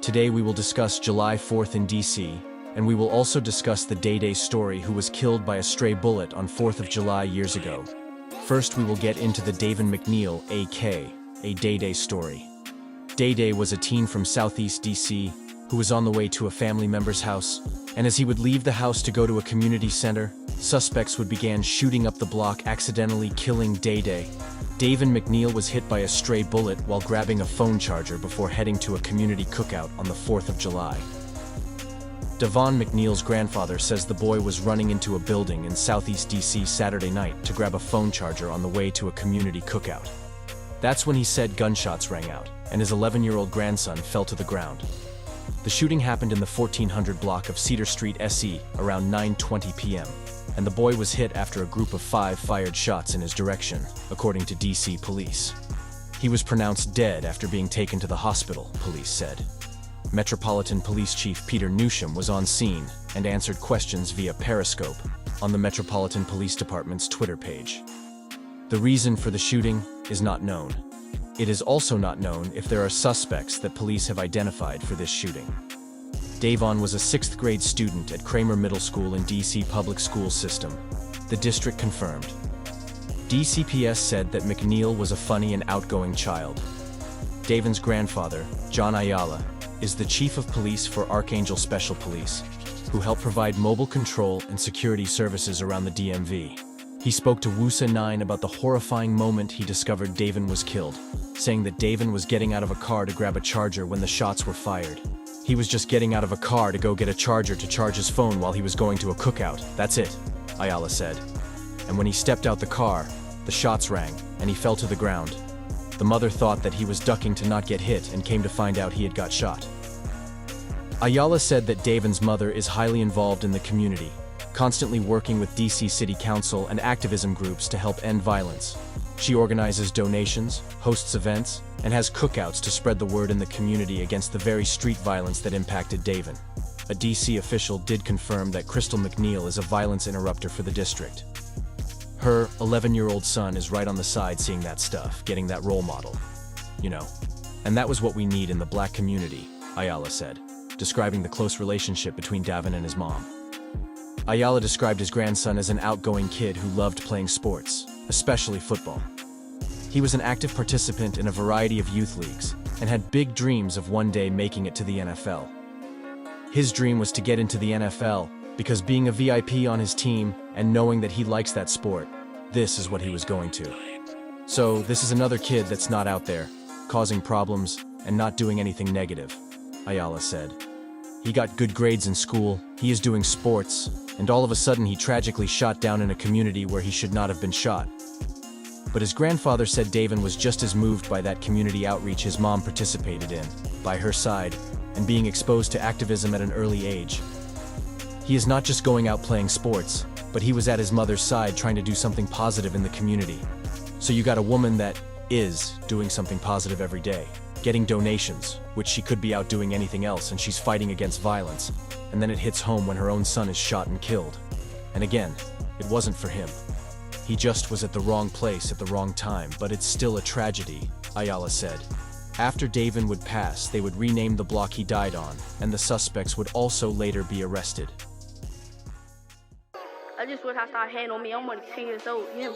Today we will discuss July 4th in DC, and we will also discuss the Day story who was killed by a stray bullet on 4th of July years ago. First we will get into the Davon McNeal, a.k.a. a Day story. Day was a teen from Southeast DC who was on the way to a family member's house, and as he would leave the house to go to a community center, suspects would begin shooting up the block, accidentally killing Day. Davon McNeal was hit by a stray bullet while grabbing a phone charger before heading to a community cookout on the 4th of July. Davon McNeal's grandfather says the boy was running into a building in Southeast DC Saturday night to grab a phone charger on the way to a community cookout. That's when he said gunshots rang out, and his 11-year-old grandson fell to the ground. The shooting happened in the 1400 block of Cedar Street, SE, around 9:20 p.m., and the boy was hit after a group of 5 fired shots in his direction, according to DC police. He was pronounced dead after being taken to the hospital, police said. Metropolitan Police Chief Peter Newsham was on scene and answered questions via Periscope on the Metropolitan Police Department's Twitter page. The reason for the shooting is not known. It is also not known if there are suspects that police have identified for this shooting. Davon was a 6th grade student at Kramer Middle School in DC public school system, the district confirmed. DCPS said that McNeal was a funny and outgoing child. Davon's grandfather, John Ayala, is the chief of police for Archangel Special Police, who help provide mobile control and security services around the DMV. He spoke to WUSA 9 about the horrifying moment he discovered Davon was killed, saying that Davon was getting out of a car to grab a charger when the shots were fired. He was just getting out of a car to go get a charger to charge his phone while he was going to a cookout. That's it, Ayala said. And when he stepped out the car, the shots rang, and he fell to the ground. The mother thought that he was ducking to not get hit and came to find out he had got shot. Ayala said that Davon's mother is highly involved in the community, constantly working with DC City Council and activism groups to help end violence. She organizes donations, hosts events, and has cookouts to spread the word in the community against the very street violence that impacted Davon. A DC official did confirm that Crystal McNeal is a violence interrupter for the district. Her 11-year-old son is right on the side seeing that stuff, getting that role model. You know, and that was what we need in the black community, Ayala said, describing the close relationship between Davon and his mom. Ayala described his grandson as an outgoing kid who loved playing sports, especially football. He was an active participant in a variety of youth leagues and had big dreams of one day making it to the NFL. His dream was to get into the NFL because being a VIP on his team and knowing that he likes that sport, this is what he was going to. So this is another kid that's not out there, causing problems and not doing anything negative, Ayala said. He got good grades in school, he is doing sports, and all of a sudden he tragically shot down in a community where he should not have been shot. But his grandfather said Davon was just as moved by that community outreach his mom participated in, by her side, and being exposed to activism at an early age. He is not just going out playing sports, but he was at his mother's side trying to do something positive in the community. So you got a woman that is doing something positive every day, getting donations, which she could be out doing anything else, and she's fighting against violence. And then it hits home when her own son is shot and killed. And again, it wasn't for him. He just was at the wrong place at the wrong time, but it's still a tragedy, Ayala said. After Davon would pass, they would rename the block he died on, and the suspects would also later be arrested. I just wish I started hand on me. I'm only 10 years old, you know.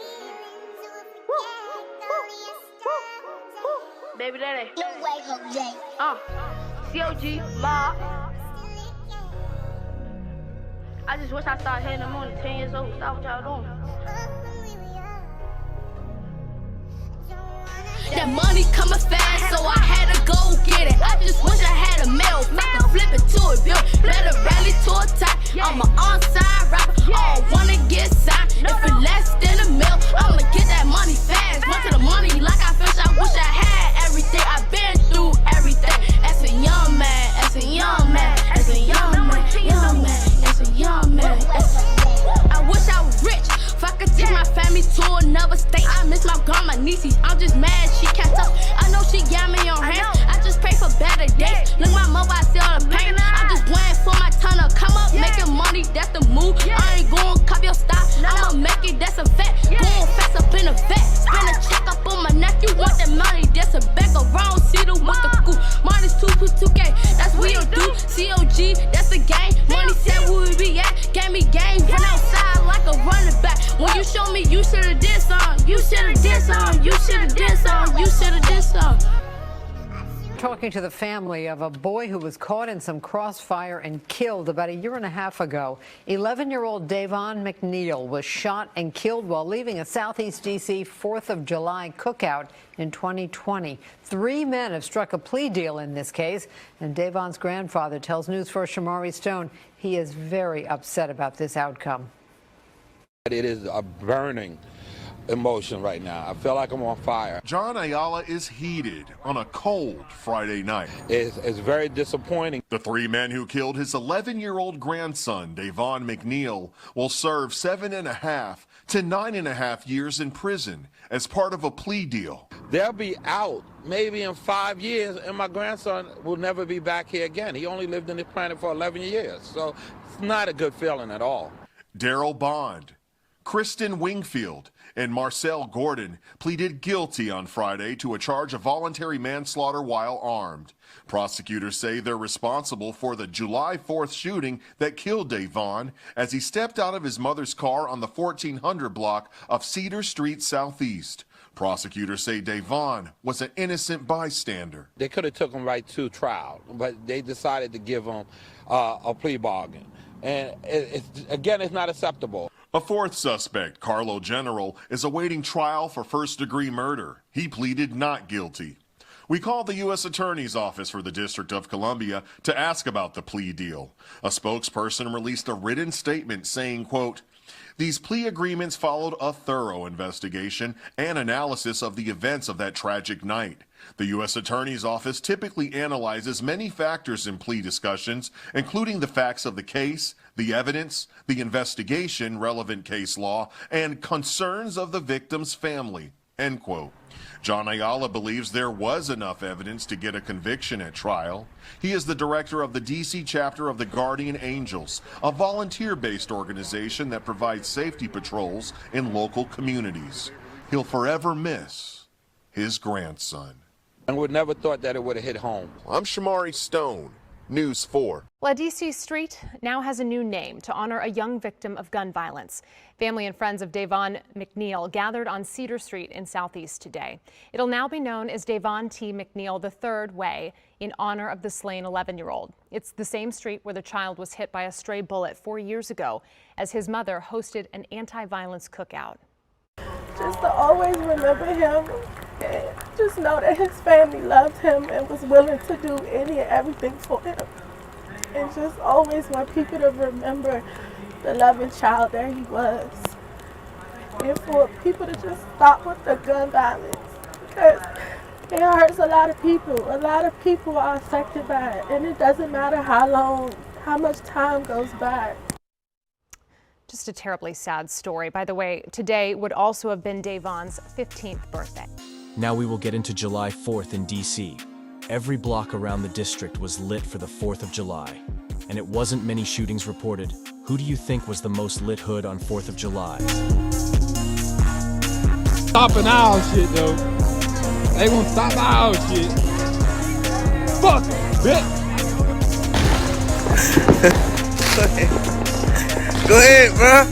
Baby daddy. No way, Jose. COG, Mob. I just wish I started hitting them on 10 years old. Stop what y'all doing. That money coming fast, so I had to go get it. I just wish I had a mail, I can flip it to a bill. Let it rally to a tie. I'm an on-side rapper, I don't wanna get signed. If it less than a mil, I'ma get that money fast. Went to the money like I wish I had everything. I've been through everything. As a young man, as a young man, as a young man, as a young man. I wish I was rich, if I could take my family to another state. I miss my grandma, nieces, I'm just mad she can't touch. I know she got me on hands, I just pray for better days. Look my mother, I see all the pain. I'm just waiting for my turn to come up, making money, that's the move. I ain't gon' copy your style, I'ma make it, that's a fact. Going fast up in the vet, spin a check up on my neck, you want that song. You should've did so. Talking to the family of a boy who was caught in some crossfire and killed about a year and a half ago. 11-year-old Davon McNeal was shot and killed while leaving a Southeast D.C. 4th of July cookout in 2020. 3 men have struck a plea deal in this case, and Davon's grandfather tells News 4's Shamari Stone he is very upset about this outcome. It is a burning emotion right now. I feel like I'm on fire. John Ayala is heated on a cold Friday night. It's very disappointing. The 3 men who killed his 11-year-old grandson, Davon McNeal, will serve 7.5 to 9.5 years in prison as part of a plea deal. They'll be out maybe in 5 years, and my grandson will never be back here again. He only lived on this planet for 11 years, so it's not a good feeling at all. Daryl Bond, Kristen Wingfield, and Marcel Gordon pleaded guilty on Friday to a charge of voluntary manslaughter while armed. Prosecutors say they're responsible for the July 4th shooting that killed Davon as he stepped out of his mother's car on the 1400 block of Cedar Street Southeast. Prosecutors say Davon was an innocent bystander. They could have took him right to trial, but they decided to give him a plea bargain. And it's not acceptable. A 4th suspect, Carlo General, is awaiting trial for first-degree murder. He pleaded not guilty. We called the U.S. Attorney's Office for the District of Columbia to ask about the plea deal. A spokesperson released a written statement saying, quote, "These plea agreements followed a thorough investigation and analysis of the events of that tragic night. The U.S. Attorney's Office typically analyzes many factors in plea discussions, including the facts of the case, the evidence, the investigation, relevant case law, and concerns of the victim's family." End quote. John Ayala believes there was enough evidence to get a conviction at trial. He is the director of the D.C. chapter of the Guardian Angels, a volunteer-based organization that provides safety patrols in local communities. He'll forever miss his grandson. And we never thought that it would have hit home. I'm Shamari Stone, News 4. Well, D.C. Street now has a new name to honor a young victim of gun violence. Family and friends of Davon McNeal gathered on Cedar Street in Southeast today. It'll now be known as Davon T. McNeal III Way in honor of the slain 11-year-old. It's the same street where the child was hit by a stray bullet 4 years ago as his mother hosted an anti-violence cookout. Just to always remember him and just know that his family loved him and was willing to do any and everything for him. And just always want people to remember the loving child that he was. And for people to just stop with the gun violence, because it hurts a lot of people. A lot of people are affected by it, and it doesn't matter how much time goes by. Just a terribly sad story. By the way, today would also have been Davon's 15th birthday. Now we will get into July 4th in D.C. Every block around the district was lit for the 4th of July. And it wasn't many shootings reported. Who do you think was the most lit hood on 4th of July? Stopping our shit, though. They gonna stop our shit. Fuck it, bitch. Go ahead, bro.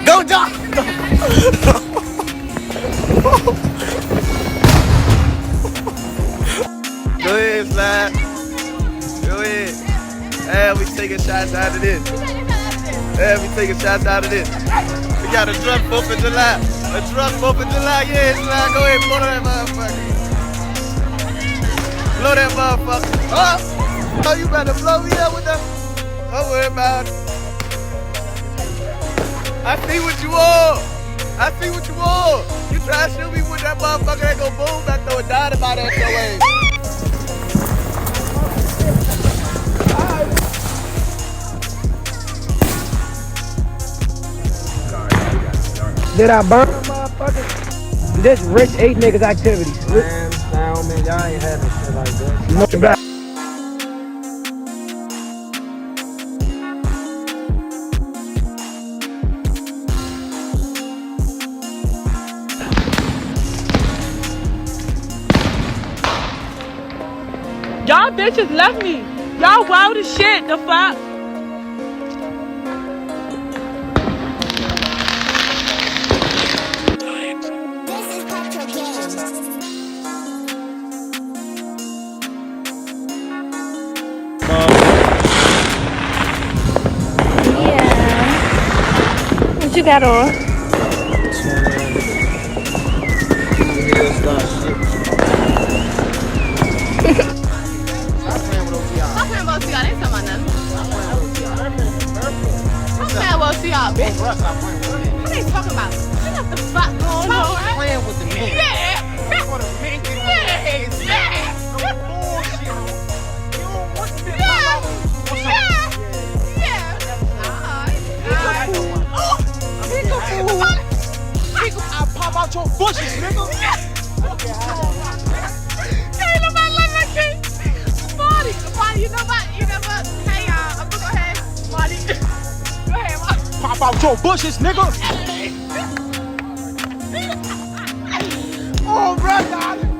Go, Doc. Go ahead, slide. Go ahead. Hey, we taking shots out of this. Hey, we taking shots out of this. We got a drunk 4th of July. A drunk 4th of July. Yeah, slide. Go ahead, blow that motherfucker. Blow that motherfucker. Oh, you better blow me up with that. Don't worry about it. I see what you want. I see what you want. You try to shoot me with that motherfucker that go boom back throw a dynamite at your way. Did I burn a motherfucker? This rich 8 niggas activities. Man, y'all ain't having shit like that. Much better. Y'all bitches left me. Y'all wild as shit, the fuck? you got on? Stop playing with OTR. They ain't talking about nothing. Stop playing with OTR, bitch. What they talking about? What the fuck going on? Playing with the men. Yeah. For the men get on Yeah. their heads. Yeah. No bullshit. You don't want to be Yeah. What's Yeah. up? Yeah. I'll pop out your bushes, nigga. Ain't nobody like that kid. Marty, you know what? Hey, I'm gonna go ahead. Marty. Go ahead, Marty. Pop out your bushes, nigga. Oh, bro, darling.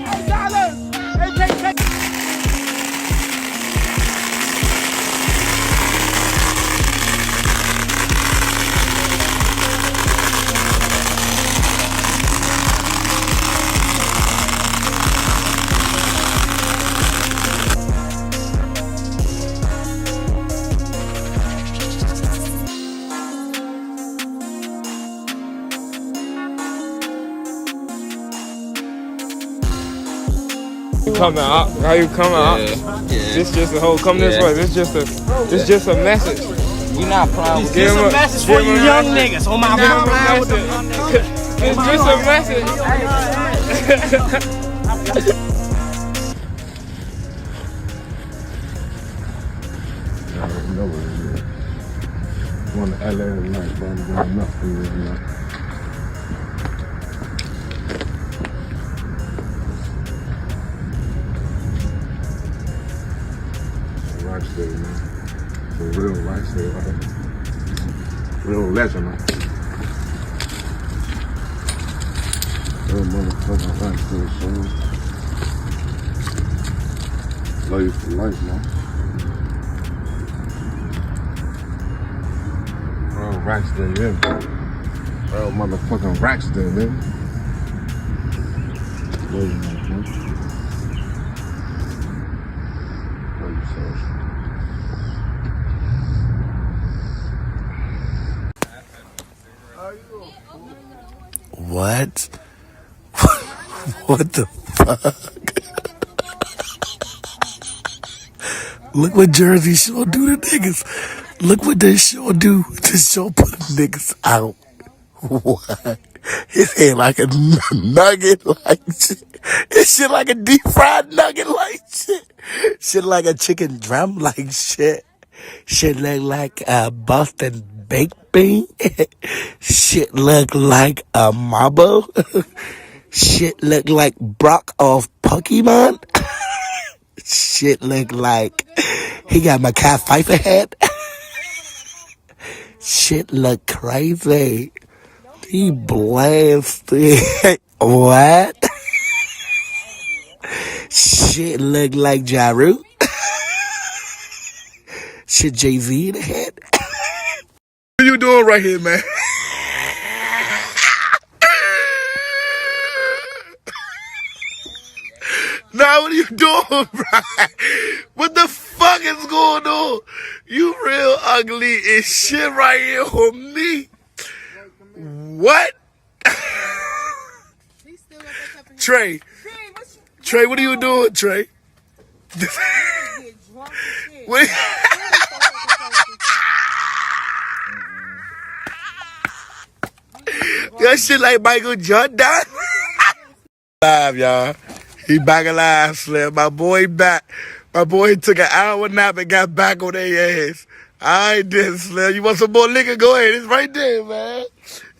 Hey, darling. Hey, take. Coming out? How you coming out? Yeah. This just a whole. Come this way. This just a message. We not playing with This is a message for you young niggas. On my It's just a message. Going to LA tonight, bro. I'm going nuts for you tonight. Lifestyle, man. It's a real lifestyle, right? Real legend, man. Real motherfucking lifestyle, son. Love you for life, man. Real Rackster, yeah. Real motherfucking Rackster, nigga. Love you, man. Love you, son. What? What the fuck? Look what Jersey Shore do to niggas. Look what this show do. This show put niggas out. What? His head like a nugget like shit. This shit like a deep fried nugget like shit. Shit like a chicken drum like shit. Shit look like a Boston baked bean. Shit look like a marble. Shit look like Brock off Pokemon. Shit look like he got my Cat Pfeiffer head. Shit look crazy. He blasted. What? Shit look like Ja Rule. Shit Jay-Z in the head. What are you doing right here, man? Nah, what are you doing, bro? What the fuck is going on? You real ugly as shit right here on me. What? Trey, what are you doing, Trey? Wait. That shit like Michael Jordan. Live, y'all. He back alive, Slim. My boy back. My boy took an hour nap and got back on their ass. I did, Slim. You want some more liquor? Go ahead. It's right there, man.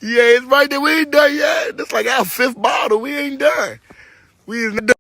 Yeah, it's right there. We ain't done yet. It's like our 5th bottle. We ain't done. We ain't done.